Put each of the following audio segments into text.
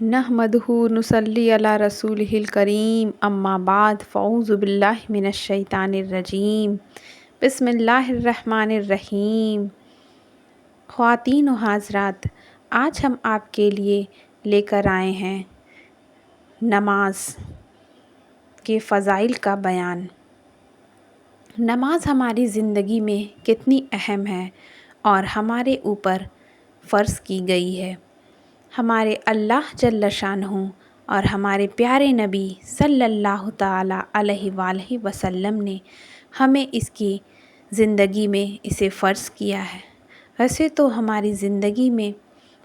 नहमदुहु नुसल्ली अला रसूलिहिल करीम अम्मा बाद फ़अऊज़ु बिल्लाहि मिनश शैतानिर रजीम बिस्मिल्लाहिर रहमानिर रहीम। ख़वातीन व हज़रात, आज हम आपके लिए लेकर आए हैं नमाज के फ़ज़ाइल का बयान। नमाज हमारी ज़िंदगी में कितनी अहम है और हमारे ऊपर फ़र्ज़ की गई है। हमारे अल्लाह जल्ल शानहू और हमारे प्यारे नबी सल्लल्लाहु ताला अलैहि वसल्लम ने हमें इसकी ज़िंदगी में इसे फ़र्ज़ किया है। वैसे तो हमारी ज़िंदगी में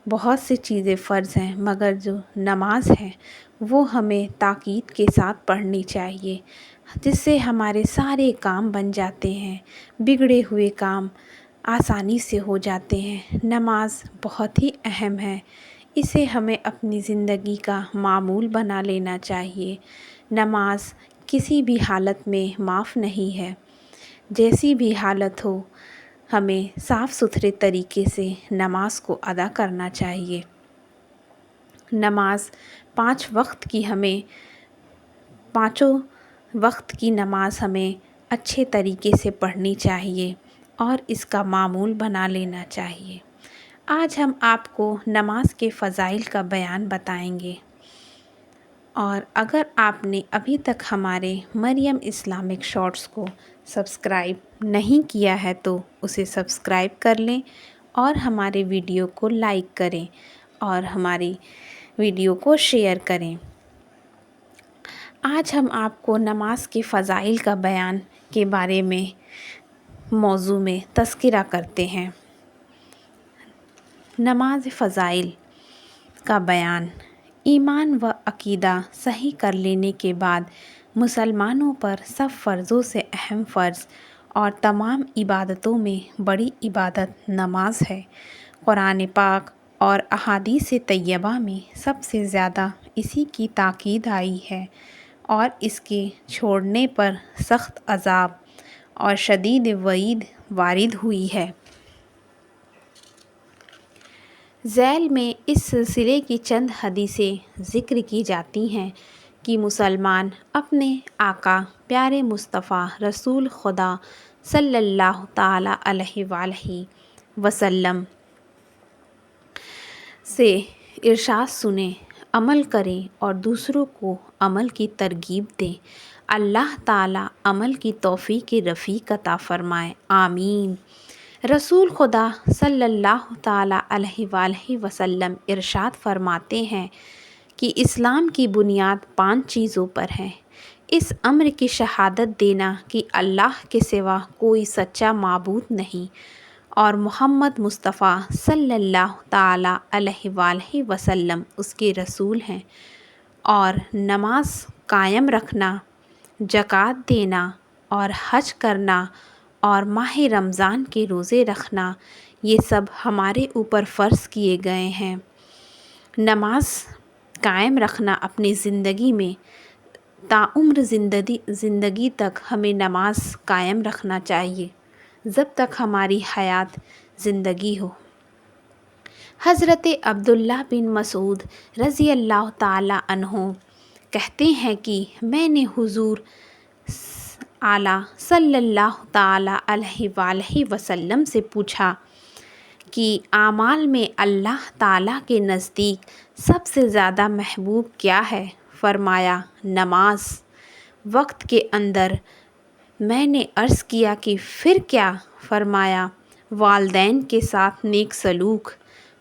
बहुत सी चीज़ें फ़र्ज़ हैं, मगर जो नमाज है वो हमें ताक़ीद के साथ पढ़नी चाहिए, जिससे हमारे सारे काम बन जाते हैं, बिगड़े हुए काम आसानी से हो जाते हैं। नमाज बहुत ही अहम है, इसे हमें अपनी ज़िंदगी का मामूल बना लेना चाहिए। नमाज किसी भी हालत में माफ़ नहीं है। जैसी भी हालत हो, हमें साफ़ सुथरे तरीके से नमाज को अदा करना चाहिए। नमाज 5 वक्त की हमें पाँचों वक्त की नमाज हमें अच्छे तरीके से पढ़नी चाहिए और इसका मामूल बना लेना चाहिए। आज हम आपको नमाज के फ़ज़ाइल का बयान बताएंगे। और अगर आपने अभी तक हमारे मरियम इस्लामिक शॉर्ट्स को सब्सक्राइब नहीं किया है तो उसे सब्सक्राइब कर लें और हमारे वीडियो को लाइक करें और हमारी वीडियो को शेयर करें। आज हम आपको नमाज के फ़ज़ाइल का बयान के बारे में मौज़ू में तज़किरा करते हैं। नमाज फ़ज़ाइल का बयान। ईमान व अक़ीदा सही कर लेने के बाद मुसलमानों पर सब फ़र्ज़ों से अहम फ़र्ज़ और तमाम इबादतों में बड़ी इबादत नमाज है। कुरान पाक और अहादीस तैयबा में सबसे ज़्यादा इसी की ताकीद आई है और इसके छोड़ने पर सख्त अज़ाब और शदीद वईद वारिद हुई है। ज़ैल में इस सिलसिले की चंद हदीसें ज़िक्र की जाती हैं कि मुसलमान अपने आका प्यारे मुस्तफ़ा रसूल खुदा सल्लल्लाहु ताला अलैहि वसल्लम से इरशाद सुने, अमल करें और दूसरों को अमल की तरगीब दें। अल्लाह ताला अमल की तौफ़ीक़ रफ़ीक अता फ़रमाए, आमीन। रसूल खुदा सल्लल्लाहु ताला अलैहि वसल्लम इरशाद फरमाते हैं कि इस्लाम की बुनियाद 5 चीज़ों पर है। इस अम्र की शहादत देना कि अल्लाह के सिवा कोई सच्चा माबूद नहीं और मोहम्मद मुस्तफ़ा सल्लल्लाहु ताला अलैहि वसल्लम उसके रसूल हैं, और नमाज कायम रखना, ज़कात देना और हज करना और माह रमज़ान के रोज़े रखना, ये सब हमारे ऊपर फ़र्ज़ किए गए हैं। नमाज कायम रखना अपनी ज़िंदगी में ताउम्र ज़िंदगी तक हमें नमाज कायम रखना चाहिए, जब तक हमारी हयात ज़िंदगी हो। हज़रत अब्दुल्लाह बिन मसूद रज़ी अल्लाह ताला अन्हो कहते हैं कि मैंने हुज़ूर आला सल्लल्लाहु ताला अलैहि वसल्लम से पूछा कि आमाल में अल्लाह ताला के नज़दीक सबसे ज़्यादा महबूब क्या है? फ़रमाया, नमाज वक्त के अंदर। मैंने अर्ज़ किया कि फिर क्या? फ़रमाया, वालदैन के साथ नेक सलूक।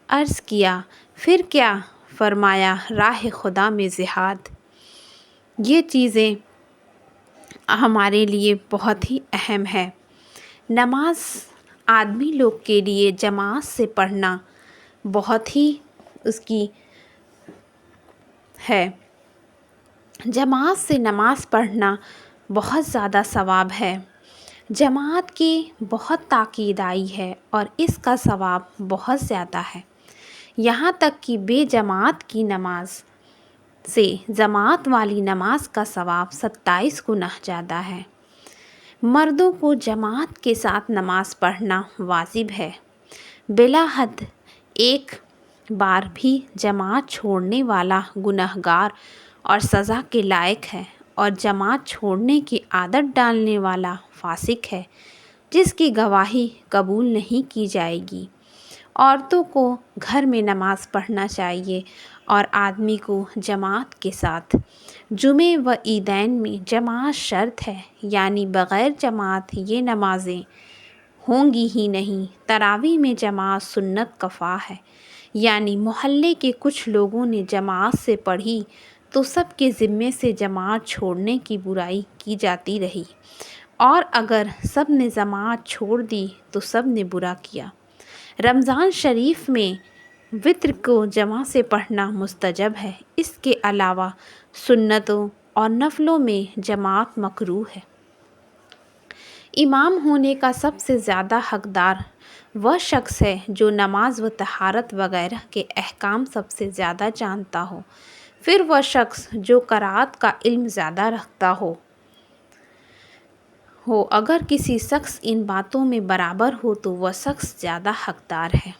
अर्ज़ किया, फिर क्या? फ़रमाया, राह खुदा में जिहाद। ये चीज़ें हमारे लिए बहुत ही अहम है। नमाज आदमी लोग के लिए जमात से पढ़ना बहुत ही उसकी है। जमात से नमाज पढ़ना बहुत ज़्यादा सवाब है। जमात की बहुत ताकीद आई है और इसका सवाब बहुत ज़्यादा है। यहाँ तक कि बेजमात की नमाज से जमात वाली नमाज का सवाब 27 गुना ज़्यादा है। मर्दों को जमात के साथ नमाज पढ़ना वाजिब है। बिला हद एक بار بھی جماعت چھوڑنے والا گنہگار اور سزا کے لائق ہے، اور جماعت چھوڑنے کی عادت ڈالنے والا فاسق ہے، جس کی گواہی قبول نہیں کی جائے گی۔ عورتوں کو گھر میں نماز پڑھنا چاہیے اور آدمی کو جماعت کے ساتھ۔ جمعے و عیدین میں جماعت شرط ہے، یعنی بغیر جماعت یہ نمازیں ہوں گی ہی نہیں۔ تراویح میں جماعت سنت کفا ہے، یعنی محلے کے کچھ لوگوں نے جماعت سے پڑھی تو سب کے ذمے سے جماعت چھوڑنے کی برائی کی جاتی رہی، اور اگر سب نے جماعت چھوڑ دی تو سب نے برا کیا۔ رمضان شریف میں وتر کو جمع سے پڑھنا مستحب ہے، اس کے علاوہ سنتوں اور نفلوں میں جماعت مکروہ ہے۔ امام ہونے کا سب سے زیادہ حقدار وہ شخص ہے جو نماز و طہارت وغیرہ کے احکام سب سے زیادہ جانتا ہو، پھر وہ شخص جو قرأت کا علم زیادہ رکھتا ہو۔ اگر کسی شخص ان باتوں میں برابر ہو تو وہ شخص زیادہ حقدار ہے۔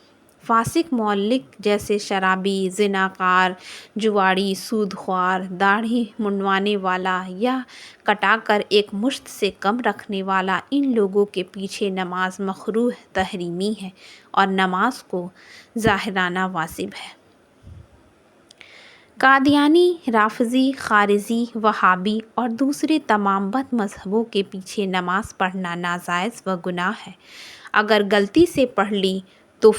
فاسق معلق جیسے شرابی، زناکار، جواڑی، سود خوار، داڑھی منڈوانے والا یا کٹا کر ایک مشت سے کم رکھنے والا، ان لوگوں کے پیچھے نماز مکروہ تحریمی ہے اور نماز کو ظاہرانہ واجب ہے۔ قادیانی، رافضی، خارجی، وہابی اور دوسرے تمام بد مذہبوں کے پیچھے نماز پڑھنا ناجائز و گناہ ہے۔ اگر غلطی سے پڑھ لی تو